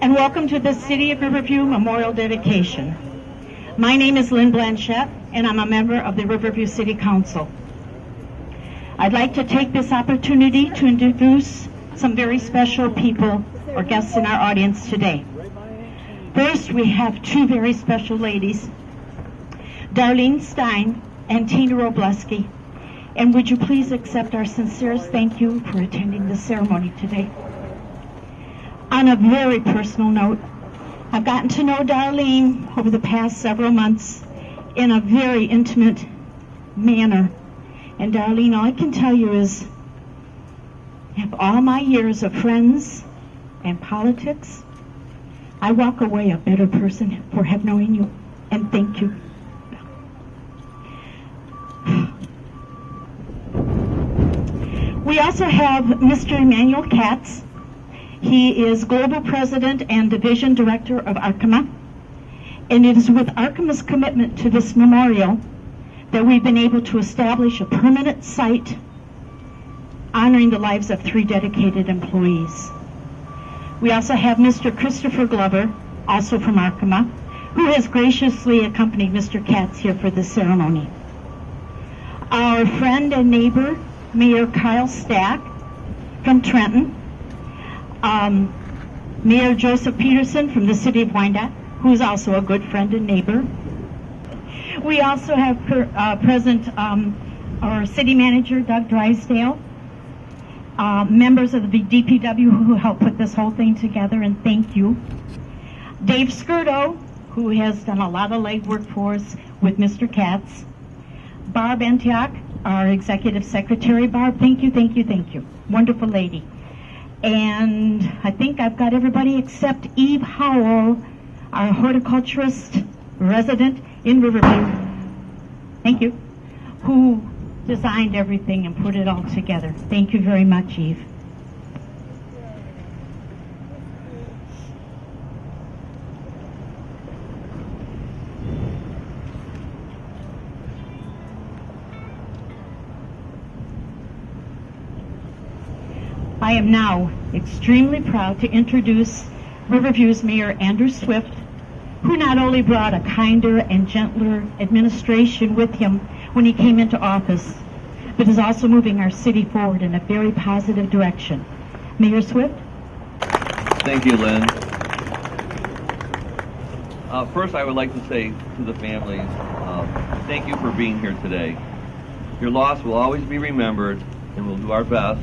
and welcome to the City of Riverview Memorial Dedication. My name is Lynn Blanchette, and I'm a member of the Riverview City Council. I'd like to take this opportunity to introduce some very special people or guests in our audience today. First, we have two very special ladies, Darlene Stein and Tina Wrobleski. And would you please accept our sincerest thank you for attending the ceremony today. On a very personal note, I've gotten to know Darlene over the past several months in a very intimate manner. And Darlene, all I can tell you is, of all my years of friends and politics, I walk away a better person for have knowing you, and thank you. We also have Mr. Emmanuel Katz. He is Global President and Division Director of Arkema. And it is with Arkema's commitment to this memorial that we've been able to establish a permanent site honoring the lives of 3 dedicated employees. We also have Mr. Christopher Glover, also from Arkema, who has graciously accompanied Mr. Katz here for this ceremony. Our friend and neighbor, Mayor Kyle Stack from Trenton, Mayor Joseph Peterson from the City of Wyandotte, who is also a good friend and neighbor. We also have present our City Manager, Doug Drysdale, members of the DPW who helped put this whole thing together, and thank you. Dave Skirdo, who has done a lot of legwork for us with Mr. Katz. Barb Antioch, our Executive Secretary. Barb, thank you, thank you, thank you. Wonderful lady. And I think I've got everybody except Eve Howell, our horticulturist resident in Riverview. Thank you. Who designed everything and put it all together. Thank you very much, Eve. I am now extremely proud to introduce Riverview's Mayor Andrew Swift, who not only brought a kinder and gentler administration with him when he came into office, but is also moving our city forward in a very positive direction. Mayor Swift? Thank you, Lynn. First, I would like to say to the families, thank you for being here today. Your loss will always be remembered, and we'll do our best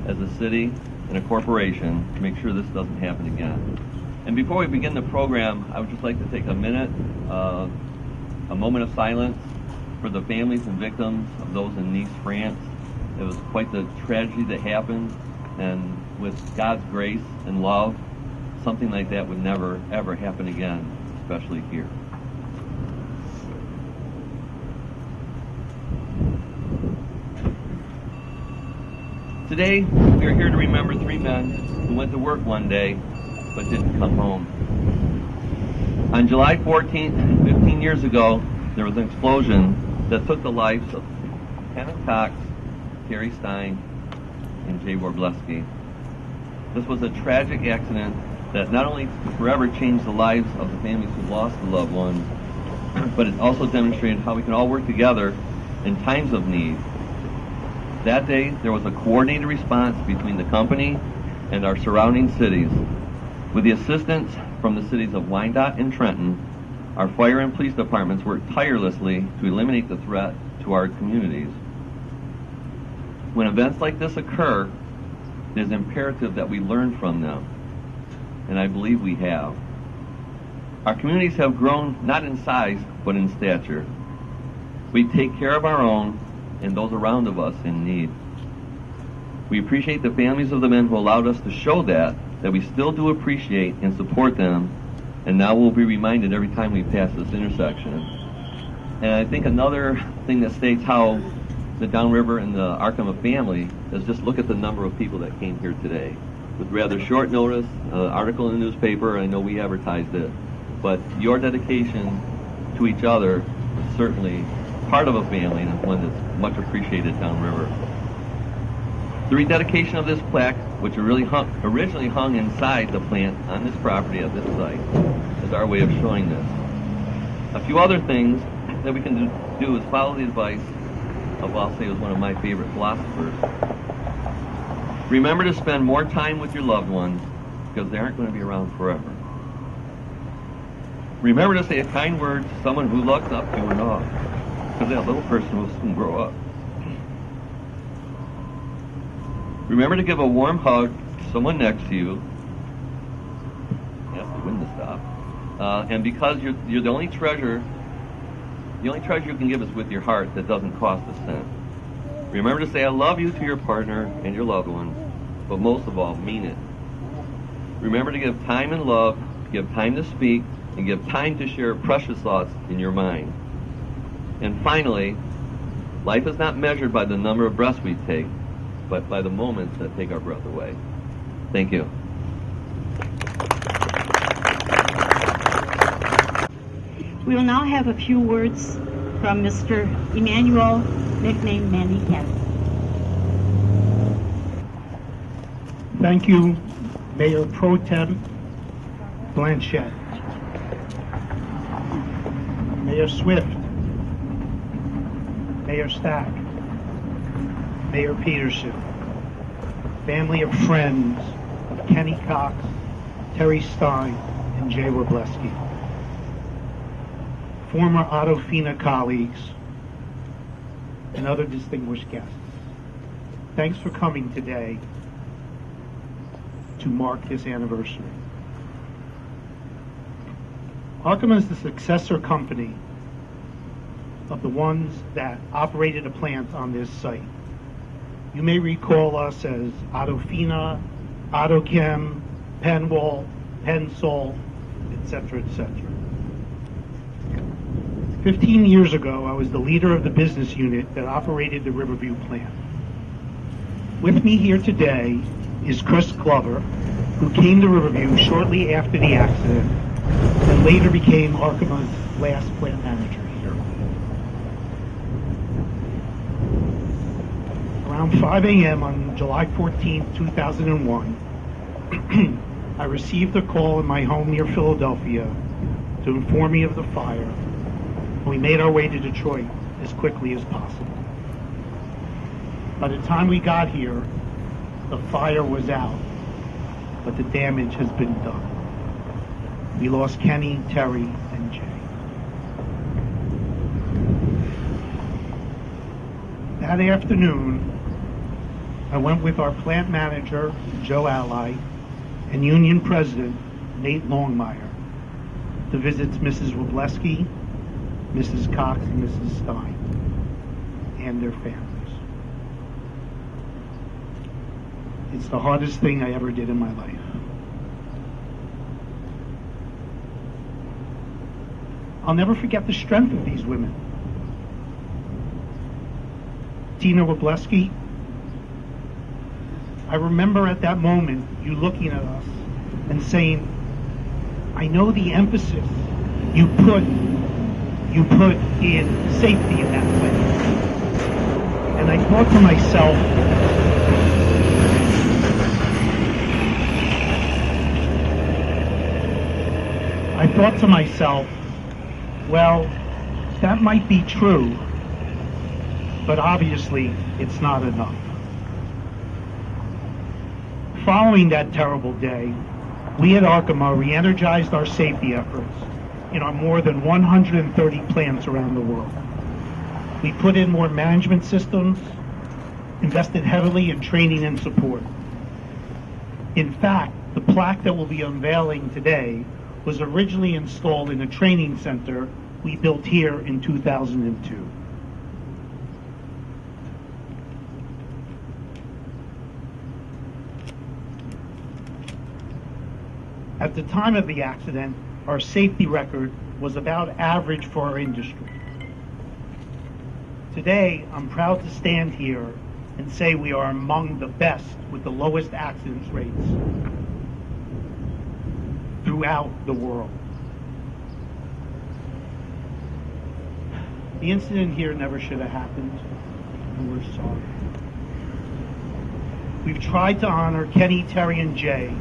as a city and a corporation to make sure this doesn't happen again. And before we begin the program, I would just like to take a minute, a moment of silence for the families and victims of those in Nice, France. It was quite the tragedy that happened, and with God's grace and love, something like that would never, ever happen again, especially here. Today, we are here to remember 3 men who went to work one day but didn't come home. On July 14th, 15 years ago, there was an explosion that took the lives of Kenneth Cox, Terry Stein, and Jay Wrobleski. This was a tragic accident that not only forever changed the lives of the families who lost a loved one, but it also demonstrated how we can all work together in times of need. That day, there was a coordinated response between the company and our surrounding cities. With the assistance from the cities of Wyandotte and Trenton, our fire and police departments worked tirelessly to eliminate the threat to our communities. When events like this occur, it is imperative that we learn from them, and I believe we have. Our communities have grown not in size, but in stature. We take care of our own and those around of us in need. We appreciate the families of the men who allowed us to show that we still do appreciate and support them, and now we'll be reminded every time we pass this intersection. And I think another thing that states how the Downriver and the Arkema family is just look at the number of people that came here today. With rather short notice, article in the newspaper, I know we advertised it, but your dedication to each other is certainly part of a family and one that's much appreciated downriver. The rededication of this plaque, which originally hung inside the plant on this property at this site, is our way of showing this. A few other things that we can do is follow the advice of, I'll say, was one of my favorite philosophers. Remember to spend more time with your loved ones because they aren't going to be around forever. Remember to say a kind word to someone who looks up to you and all, because that little person will soon grow up. Remember to give a warm hug to someone next to you. Ask the wind to stop. And because you're the only treasure you can give is with your heart that doesn't cost a cent. Remember to say I love you to your partner and your loved ones, but most of all, mean it. Remember to give time and love, give time to speak, and give time to share precious thoughts in your mind. And finally, life is not measured by the number of breaths we take, but by the moments that take our breath away. Thank you. We will now have a few words from Mr. Emmanuel, nicknamed Manny Cat. Thank you, Mayor Pro Tem Blanchette, Mayor Swift, Mayor Stack, Mayor Peterson, family and friends of Kenneth Cox, Terry Stein, and Jay Wrobleski, former Atofina colleagues, and other distinguished guests. Thanks for coming today to mark this anniversary. Arkema is the successor company of the ones that operated a plant on this site. You may recall us as Atofina, Atochem, Penwall, Pensol, etc., etc. 15 years ago, I was the leader of the business unit that operated the Riverview plant. With me here today is Chris Glover, who came to Riverview shortly after the accident and later became Arkema's last plant manager here. Around 5 a.m. on July 14, 2001, I received a call in my home near Philadelphia to inform me of the fire, and we made our way to Detroit as quickly as possible. By the time we got here, the fire was out, but the damage has been done. We lost Kenny, Terry, and Jay. That afternoon, I went with our plant manager, Joe Ally, and union president, Nate Longmire, to visit Mrs. Wrobleski, Mrs. Cox, and Mrs. Stein, and their families. It's the hardest thing I ever did in my life. I'll never forget the strength of these women. Tina Wrobleski, I remember at that moment you looking at us and saying, I know the emphasis you put in safety in that place. And I thought to myself, well, that might be true, but obviously it's not enough. Following that terrible day, we at Arkema re-energized our safety efforts in our more than 130 plants around the world. We put in more management systems, invested heavily in training and support. In fact, the plaque that we'll be unveiling today was originally installed in a training center we built here in 2002. At the time of the accident, our safety record was about average for our industry. Today, I'm proud to stand here and say we are among the best with the lowest accident rates throughout the world. The incident here never should have happened, and we're sorry. we've tried to honor Kenny, Terry, and Jay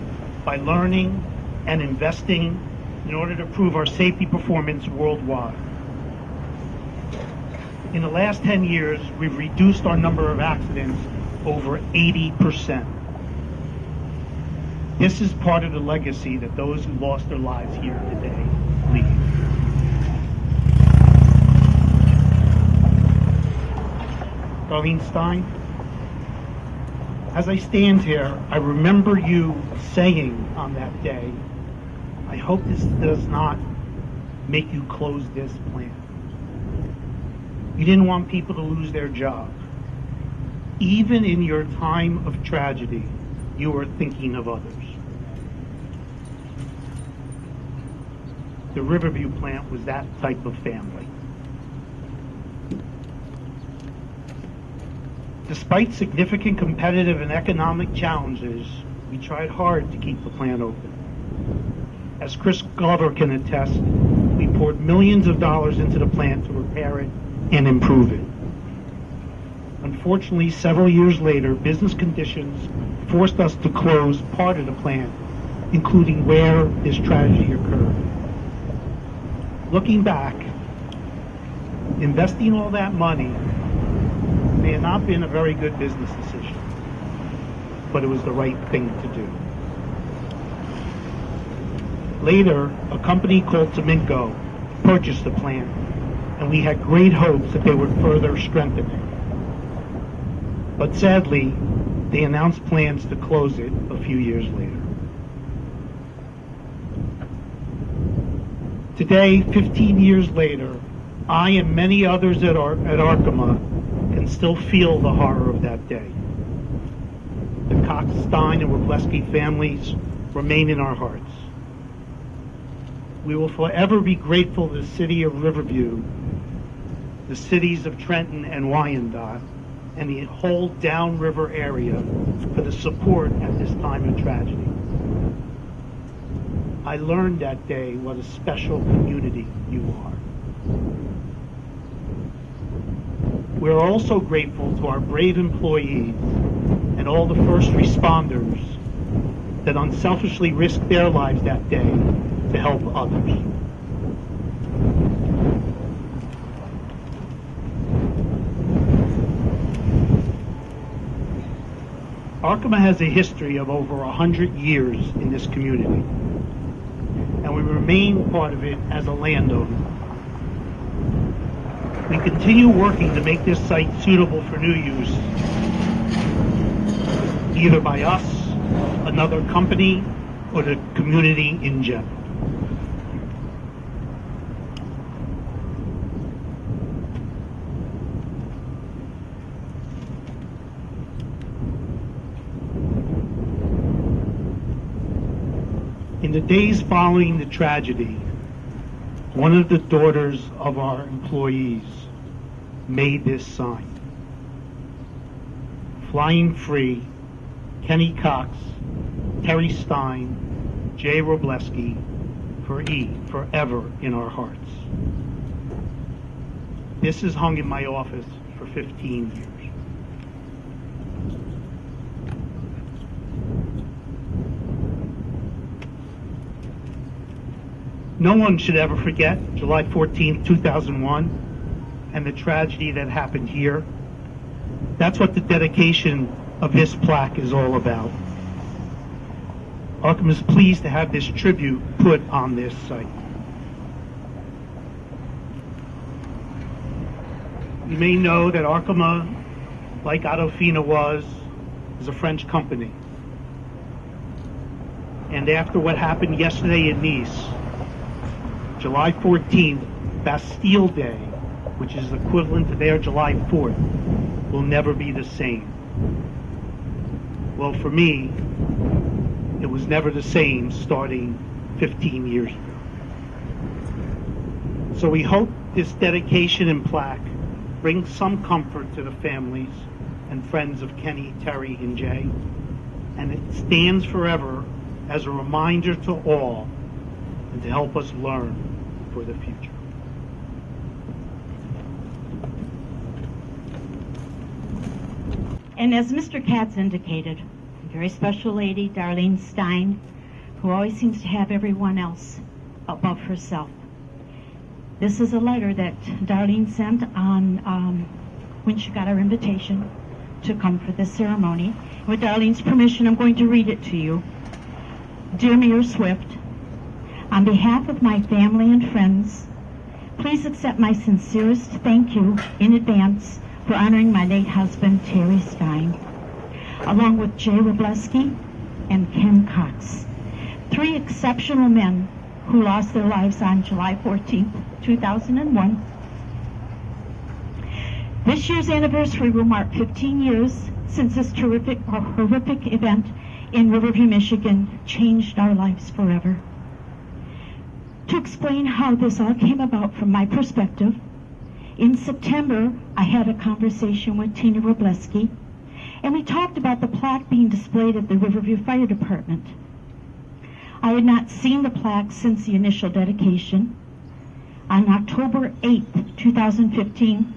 by learning and investing in order to improve our safety performance worldwide. In the last 10 years, we've reduced our number of accidents over 80%. This is part of the legacy that those who lost their lives here today leave. Darlene Stein, as I stand here, I remember you saying on that day, I hope this does not make you close this plant. You didn't want people to lose their job. Even in your time of tragedy, you were thinking of others. The Riverview plant was that type of family. Despite significant competitive and economic challenges, we tried hard to keep the plant open. As Chris Glover can attest, we poured millions of dollars into the plant to repair it and improve it. Unfortunately, several years later, business conditions forced us to close part of the plant, including where this tragedy occurred. Looking back, investing all that money may have not been a very good business decision, but it was the right thing to do. Later, a company called Tominco purchased the plant, and we had great hopes that they would further strengthen it. But sadly, they announced plans to close it a few years later. Today, 15 years later, I and many others at Arkema can still feel the horror of that day. The Cox, Stein, and Wrobleski families remain in our hearts. We will forever be grateful to the city of Riverview, the cities of Trenton and Wyandotte, and the whole downriver area for the support at this time of tragedy. I learned that day what a special community you are. We're also grateful to our brave employees and all the first responders that unselfishly risked their lives that day to help others. Arkema has a history of over 100 years in this community, and we remain part of it as a landowner. We continue working to make this site suitable for new use, either by us, another company, or the community in general. In the days following the tragedy, one of the daughters of our employees made this sign. Flying free, Kenny Cox, Terry Stein, Jay Wrobleski, for E, forever in our hearts. This is hung in my office for 15 years. No one should ever forget July 14, 2001, and the tragedy that happened here. That's what the dedication of this plaque is all about. Arkema is pleased to have this tribute put on this site. You may know that Arkema, like Atofina is a French company. And after what happened yesterday in Nice, July 14th, Bastille Day, which is equivalent to their July 4th, will never be the same. Well, for me, it was never the same starting 15 years ago. So we hope this dedication and plaque brings some comfort to the families and friends of Kenny, Terry, and Jay, and it stands forever as a reminder to all and to help us learn for the future. And as Mr. Katz indicated, a very special lady, Darlene Stein, who always seems to have everyone else above herself. This is a letter that Darlene sent on when she got our invitation to come for this ceremony. With Darlene's permission, I'm going to read it to you. Dear Mayor Swift, on behalf of my family and friends, please accept my sincerest thank you in advance for honoring my late husband, Terry Stein, along with Jay Wrobleski and Ken Cox, 3 exceptional men who lost their lives on July 14, 2001. This year's anniversary will mark 15 years since this horrific event in Riverview, Michigan changed our lives forever. To explain how this all came about from my perspective, in September, I had a conversation with Tina Wrobleski, and we talked about the plaque being displayed at the Riverview Fire Department. I had not seen the plaque since the initial dedication. On October 8th, 2015,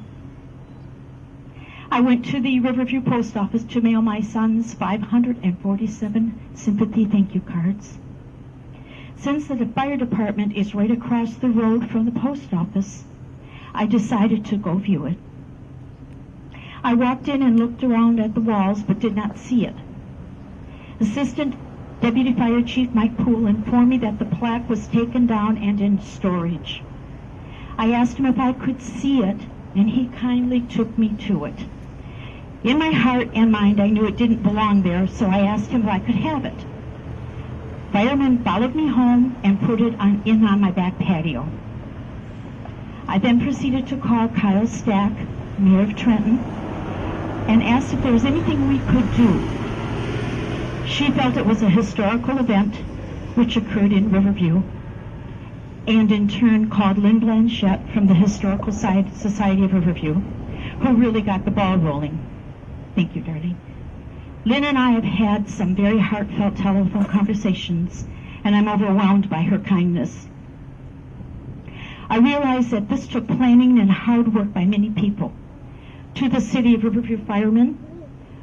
I went to the Riverview Post Office to mail my son's 547 sympathy thank you cards. Since the fire department is right across the road from the post office, I decided to go view it. I walked in and looked around at the walls but did not see it. Assistant Deputy Fire Chief Mike Poole informed me that the plaque was taken down and in storage. I asked him if I could see it, and he kindly took me to it. In my heart and mind, I knew it didn't belong there, so I asked him if I could have it. Firemen followed me home and put it in on my back patio. I then proceeded to call Kyle Stack, Mayor of Trenton, and asked if there was anything we could do. She felt it was a historical event which occurred in Riverview, and in turn called Lynn Blanchette from the Historical Society of Riverview, who really got the ball rolling. Thank you, darling. Lynn and I have had some very heartfelt telephone conversations, and I'm overwhelmed by her kindness. I realize that this took planning and hard work by many people. To the City of Riverview firemen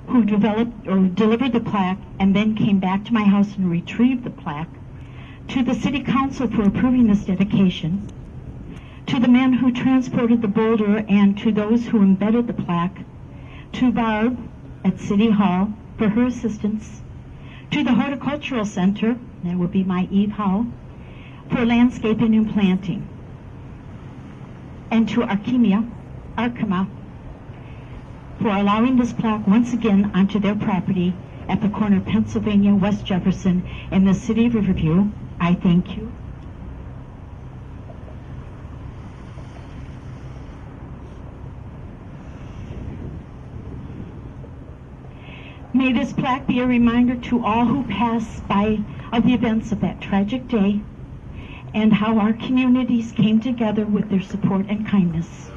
who delivered the plaque and then came back to my house and retrieved the plaque, to the City Council for approving this dedication, to the men who transported the boulder and to those who embedded the plaque, to Barb at City Hall for her assistance, to the Horticultural Center, that would be my Eve Hall, for landscaping and planting, and to Arkema for allowing this plaque once again onto their property at the corner of Pennsylvania and West Jefferson in the City of Riverview. I thank you. May this plaque be a reminder to all who pass by of the events of that tragic day and how our communities came together with their support and kindness.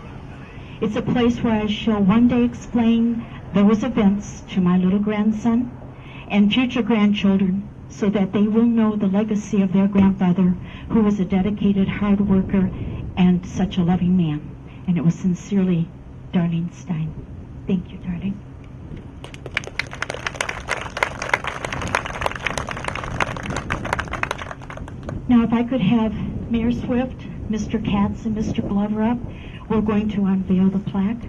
It's a place where I shall one day explain those events to my little grandson and future grandchildren so that they will know the legacy of their grandfather, who was a dedicated hard worker and such a loving man. And it was sincerely Darlene Stein. Thank you, darling. Now, if I could have Mayor Swift, Mr. Katz, and Mr. Glover up, we're going to unveil the plaque.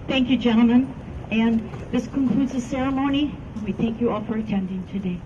Thank you, gentlemen, and this concludes the ceremony. We thank you all for attending today.